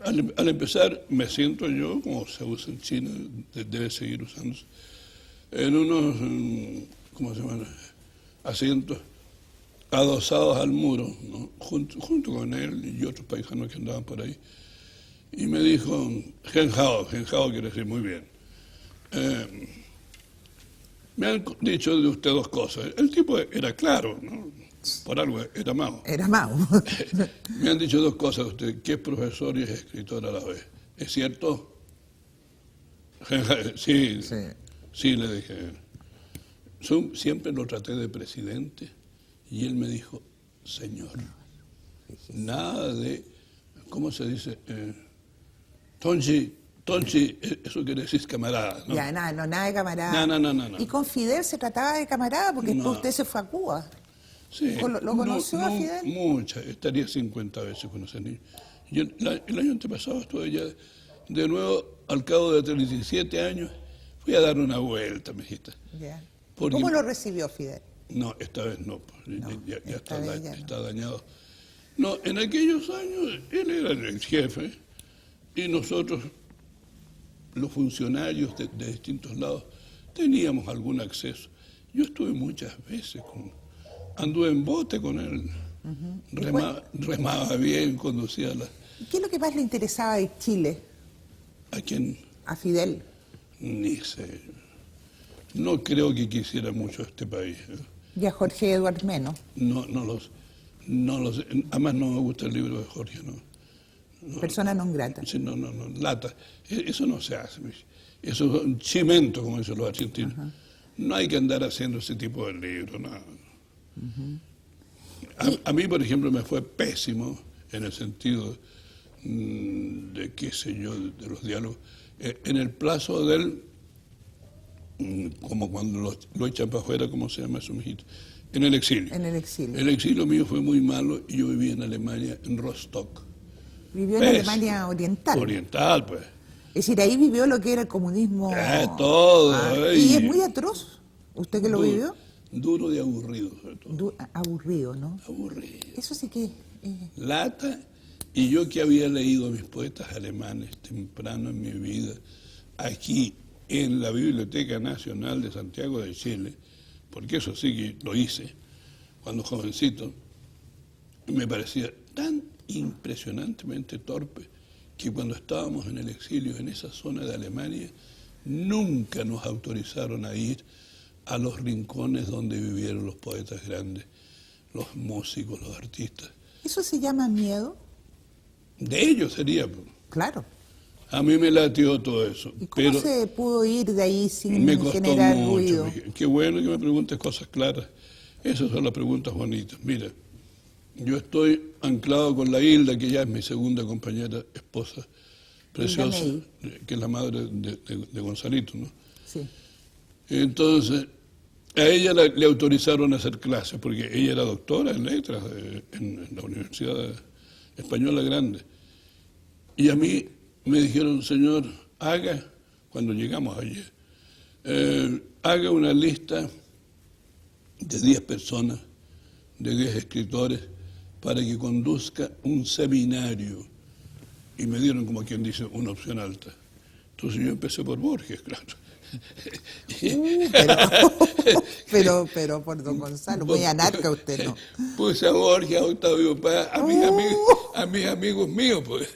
Al empezar, me siento yo, como se usa en China, debe seguir usándose, en unos, ¿cómo se llaman? Asientos adosados al muro, ¿no? junto con él y otros paisanos que andaban por ahí. Y me dijo, Genjao quiere decir muy bien. Me han dicho de usted 2 cosas. El tipo era claro, ¿no? Por algo era Mao. Era Mao. Me han dicho 2 cosas de usted, que es profesor y es escritor a la vez. ¿Es cierto? Sí, le dije. siempre lo traté de presidente y él me dijo, señor, nada de, ¿cómo se dice? Tonchi, eso quiere decir camarada, ¿no? Ya, nada de camarada. No. ¿Y con Fidel se trataba de camarada? Porque después usted se fue a Cuba. Sí. ¿Lo conoció a Fidel? Muchas, estaría 50 veces con ese niño. Yo, el año antepasado estuve ya de nuevo, al cabo de 37 años, fui a dar una vuelta, mijita. Ya. Porque, ¿Cómo lo recibió Fidel? No, esta vez no, pues, ya está no. dañado. No, en aquellos años él era el jefe y nosotros, los funcionarios de distintos lados, teníamos algún acceso. Yo estuve muchas veces, anduve en bote con él, remaba bien, conducía la... ¿Qué es lo que más le interesaba de Chile? ¿A quién? A Fidel. Ni sé. No creo que quisiera mucho este país. Y a Jorge Edwards menos. No los, además no me gusta el libro de Jorge, no. Persona non grata. Sí, no, lata. Eso no se hace. Eso es un chimento, como dicen los argentinos. No hay que andar haciendo ese tipo de libros, no. A mí, por ejemplo, me fue pésimo en el sentido de, qué sé yo, de los diálogos. En el plazo del, como cuando lo echan para afuera, ¿cómo se llama eso, mijito? En el exilio. En el exilio. El exilio mío fue muy malo y yo viví en Alemania, en Rostock. Vivió en Alemania Oriental. Oriental, pues. Es decir, ahí vivió lo que era el comunismo. Todo. Y es muy atroz. ¿Usted que lo vivió? Duro y aburrido, sobre todo. Aburrido, ¿no? Aburrido. Eso sí que... Lata. Y yo que había leído a mis poetas alemanes temprano en mi vida, aquí en la Biblioteca Nacional de Santiago de Chile, porque eso sí que lo hice cuando jovencito, me parecía tan impresionantemente torpe que cuando estábamos en el exilio en esa zona de Alemania, nunca nos autorizaron a ir a los rincones donde vivieron los poetas grandes, los músicos, los artistas. ¿Eso se llama miedo? De ellos sería. Claro. A mí me latió todo eso. ¿Y cómo se pudo ir de ahí sin me costó generar mucho, ruido? Qué bueno que me preguntes cosas claras. Esas son las preguntas bonitas. Mira, yo estoy anclado con la Hilda, que ya es mi segunda compañera, esposa preciosa, que es la madre de Gonzalito, ¿no? Sí. Entonces, a ella le autorizaron a hacer clases, porque ella era doctora en letras en la Universidad Española Grande. Y a mí me dijeron, señor, cuando llegamos ayer, haga una lista de 10 personas, de 10 escritores, para que conduzca un seminario. Y me dieron, como quien dice, una opción alta. Entonces yo empecé por Borges, claro. Pero por don Gonzalo, muy anarca usted, ¿no? Puse a Borges, a Octavio Paz, a mis amigos míos, pues.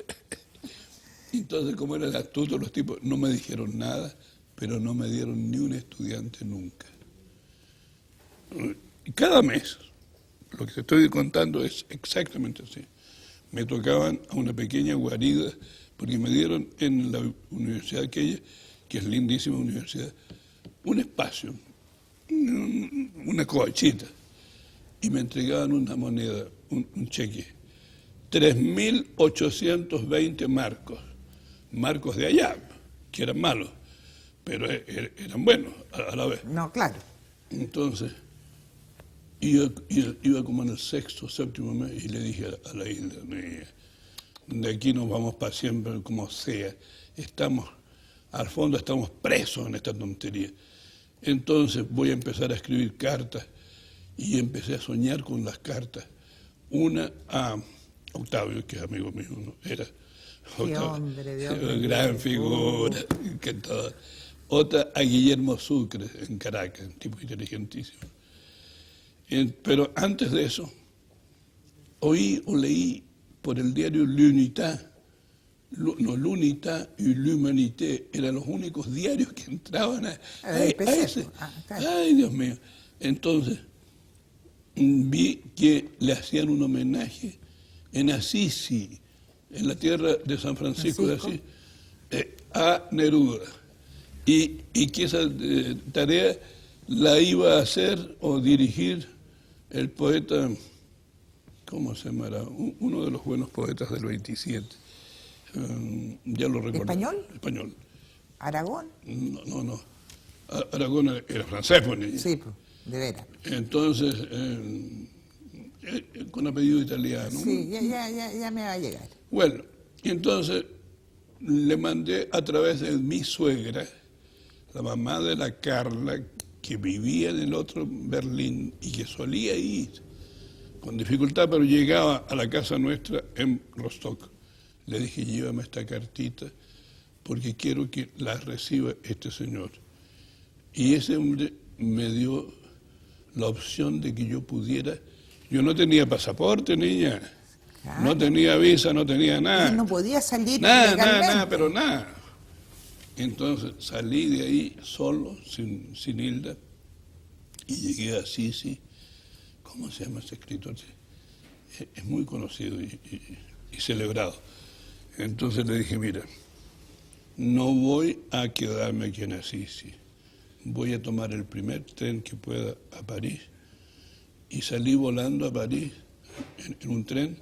Entonces, como eran astutos los tipos, no me dijeron nada, pero no me dieron ni un estudiante nunca. Y cada mes, lo que te estoy contando es exactamente así. Me tocaban a una pequeña guarida, porque me dieron en la universidad aquella, que es lindísima universidad, un espacio, una covachita, y me entregaban una moneda, un cheque, 3.820 marcos de allá, que eran malos, pero eran buenos a la vez. No, claro. Entonces, iba como en el sexto, séptimo mes, y le dije a la Hilda, de aquí nos vamos para siempre, como sea, al fondo estamos presos en esta tontería. Entonces voy a empezar a escribir cartas y empecé a soñar con las cartas. Una a Octavio, que es amigo mío, ¿no? Era Octavio, gran figura, encantada. Otra a Guillermo Sucre en Caracas, un tipo inteligentísimo. Pero antes de eso, oí o leí por el diario L'Unité y L'Humanité, eran los únicos diarios que entraban a ese. Ay, Dios mío. Entonces, vi que le hacían un homenaje en Assisi, en la tierra de San Francisco de Asís, a Neruda. Y que esa tarea la iba a hacer o dirigir el poeta, ¿cómo se llamará? Uno de los buenos poetas del 27. Ya lo recuerdo. ¿Español? Español. ¿Aragón? No. Aragón era francés, pues, niña. Sí, pues, de veras. Entonces, con apellido italiano. Sí, ya me va a llegar. Bueno, y entonces le mandé a través de mi suegra, la mamá de la Carla, que vivía en el otro Berlín y que solía ir con dificultad, pero llegaba a la casa nuestra en Rostock. Le dije, llévame esta cartita porque quiero que la reciba este señor. Y ese hombre me dio la opción de que yo pudiera. Yo no tenía pasaporte, niña. Claro. No tenía visa, no tenía nada. Y no podía salir Nada, legalmente. pero nada. Entonces salí de ahí solo, sin Hilda, y llegué a Sisi. ¿Cómo se llama ese escritor? Es muy conocido y celebrado. Entonces le dije, mira, no voy a quedarme aquí en Assisi. Voy a tomar el primer tren que pueda a París. Y salí volando a París en un tren.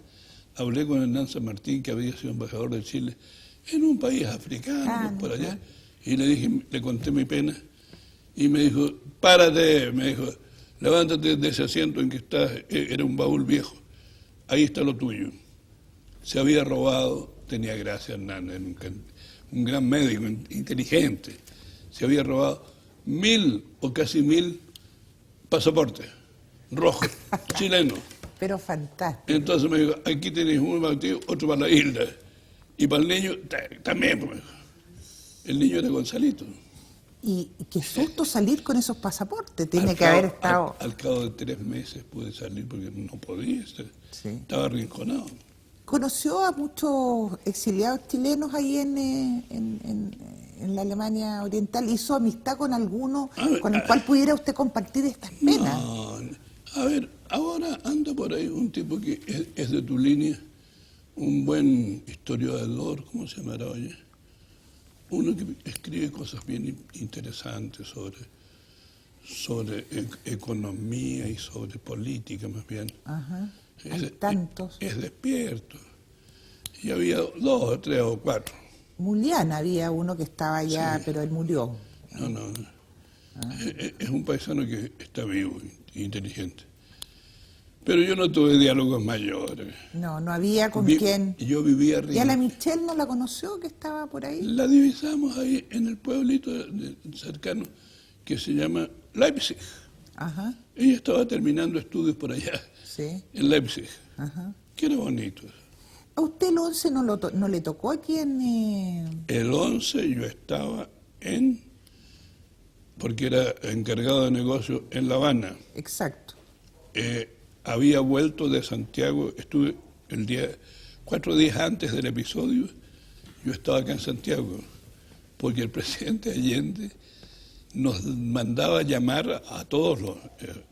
Hablé con Hernán San Martín, que había sido embajador de Chile en un país africano, por allá. Y le dije, le conté mi pena. Y me dijo, párate, me dijo, levántate de ese asiento en que estás. Era un baúl viejo. Ahí está lo tuyo. Se había robado, tenía gracia Hernán, era un gran médico, inteligente. Se había robado 1000 o casi 1000 pasaportes rojos, chilenos. Pero fantástico. Entonces me dijo, aquí tenéis uno para ti, otro para la Hilda. Y para el niño, también. Pues. El niño era Gonzalito. Y qué susto salir con esos pasaportes. Tiene que haber estado... Al cabo de 3 meses pude salir porque no podía. Estaba arrinconado. ¿Conoció a muchos exiliados chilenos ahí en la Alemania Oriental? ¿Hizo amistad con alguno con el cual pudiera usted compartir estas penas? No, a ver, ahora anda por ahí un tipo que es de tu línea, un buen historiador, ¿cómo se llamará, oye? Uno que escribe cosas bien interesantes sobre economía y sobre política, más bien. Ajá. Hay tantos. Es despierto. Y había 2, 3 o 4. Mulián había uno que estaba allá, Sí. pero él murió. No. Es un paisano que está vivo, inteligente. Pero yo no tuve diálogos mayores. No había con quién. Yo vivía arriba. ¿Y a la Michelle no la conoció que estaba por ahí? La divisamos ahí en el pueblito cercano que se llama Leipzig. Ajá. Ella estaba terminando estudios por allá, Sí. en Leipzig. Ajá. Que era bonito. ¿A usted el 11 no le tocó aquí en...? El 11 yo estaba porque era encargado de negocio en La Habana. Exacto. Había vuelto de Santiago, estuve 4 días antes del episodio, yo estaba acá en Santiago, porque el presidente Allende nos mandaba llamar a todos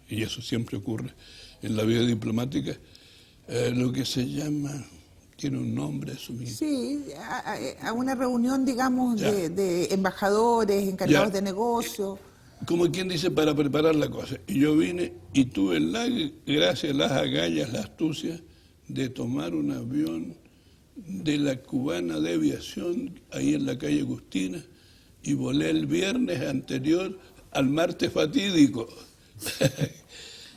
y eso siempre ocurre en la vida diplomática, lo que se llama, tiene un nombre eso mismo. Sí, a una reunión, digamos, de embajadores, encargados de negocio. Como quien dice, para preparar la cosa. Y yo vine y tuve la gracia, las agallas, la astucia de tomar un avión de la Cubana de Aviación, ahí en la calle Agustina, y volé el viernes anterior al martes fatídico.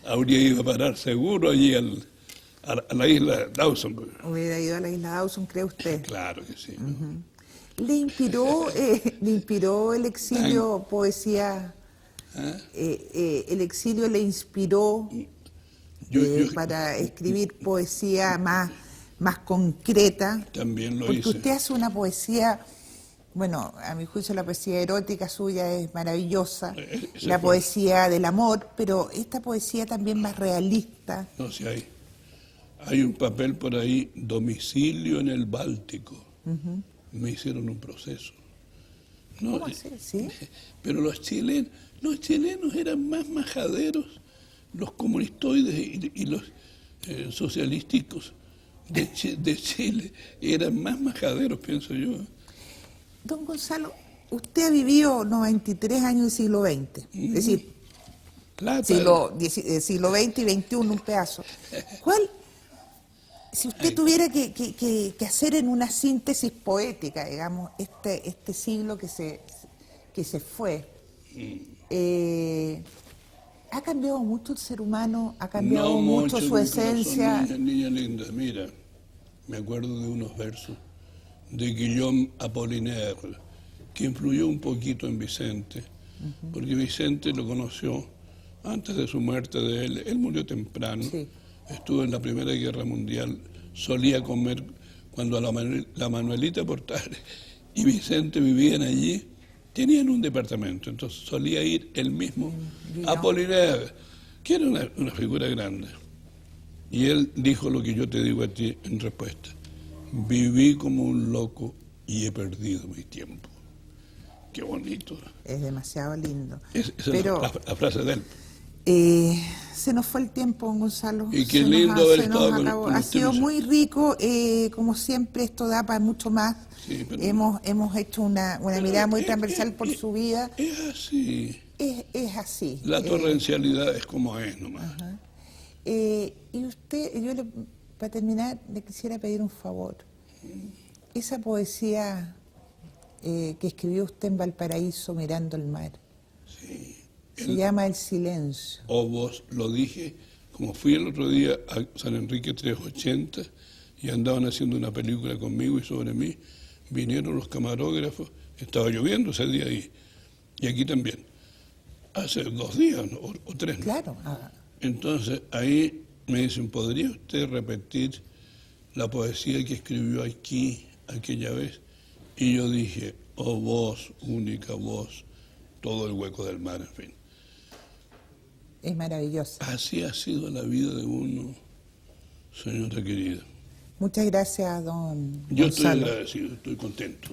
Habría ido a parar seguro allí a la isla Dawson. Hubiera ido a la isla Dawson, ¿cree usted? Claro que sí. ¿No? ¿Le inspiró el exilio poesía? ¿El exilio le inspiró para escribir poesía más concreta? También lo Porque hice. usted hace una poesía, bueno, a mi juicio la poesía erótica suya es maravillosa, la poesía del amor, pero esta poesía también más realista. No, si hay un papel por ahí, Domicilio en el Báltico. Me hicieron un proceso. No, ¿Cómo así? ¿Sí? Pero los chilenos eran más majaderos, los comunistoides y los socialísticos de Chile eran más majaderos, pienso yo. Don Gonzalo, usted ha vivido 93 años del siglo XX, es decir, Plata. siglo XX y XXI, un pedazo. Si usted tuviera que hacer en una síntesis poética, digamos, este siglo que se fue, ¿ha cambiado mucho el ser humano? ¿Ha cambiado mucho su esencia? Niña linda, mira, me acuerdo de unos versos de Guillaume Apollinaire, que influyó un poquito en Vicente, porque Vicente lo conoció antes de su muerte de él. Él murió temprano, Sí. estuvo en la Primera Guerra Mundial, solía comer cuando la Manuelita Portales y Vicente vivían allí, tenían un departamento, entonces solía ir él mismo a Apollinaire, que era una figura grande. Y él dijo lo que yo te digo a ti en respuesta: viví como un loco y he perdido mi tiempo. Qué bonito. Es demasiado lindo. Esa Pero es la frase de él. se nos fue el tiempo, don Gonzalo. Y qué lindo haber estado con Ha usted, sido Luisa. muy rico, como siempre, esto da para mucho más. Sí, pero- Hemos hecho una mirada muy transversal por su vida. Es así. Es así. La torrencialidad es como es nomás. Y usted, para terminar, le quisiera pedir un favor. Esa poesía que escribió usted en Valparaíso mirando el mar, se llama El silencio. O vos lo dije, como fui el otro día a San Enrique 380 y andaban haciendo una película conmigo y sobre mí, vinieron los camarógrafos, estaba lloviendo ese día ahí, y aquí también, hace 2 días o 3. ¿no? Claro. Entonces ahí me dicen, ¿podría usted repetir la poesía que escribió aquí aquella vez? Y yo dije, oh voz, única voz, todo el hueco del mar, en fin. Es maravillosa. Así ha sido la vida de uno, señora querida. Muchas gracias, don Yo estoy Gonzalo. agradecido, estoy contento.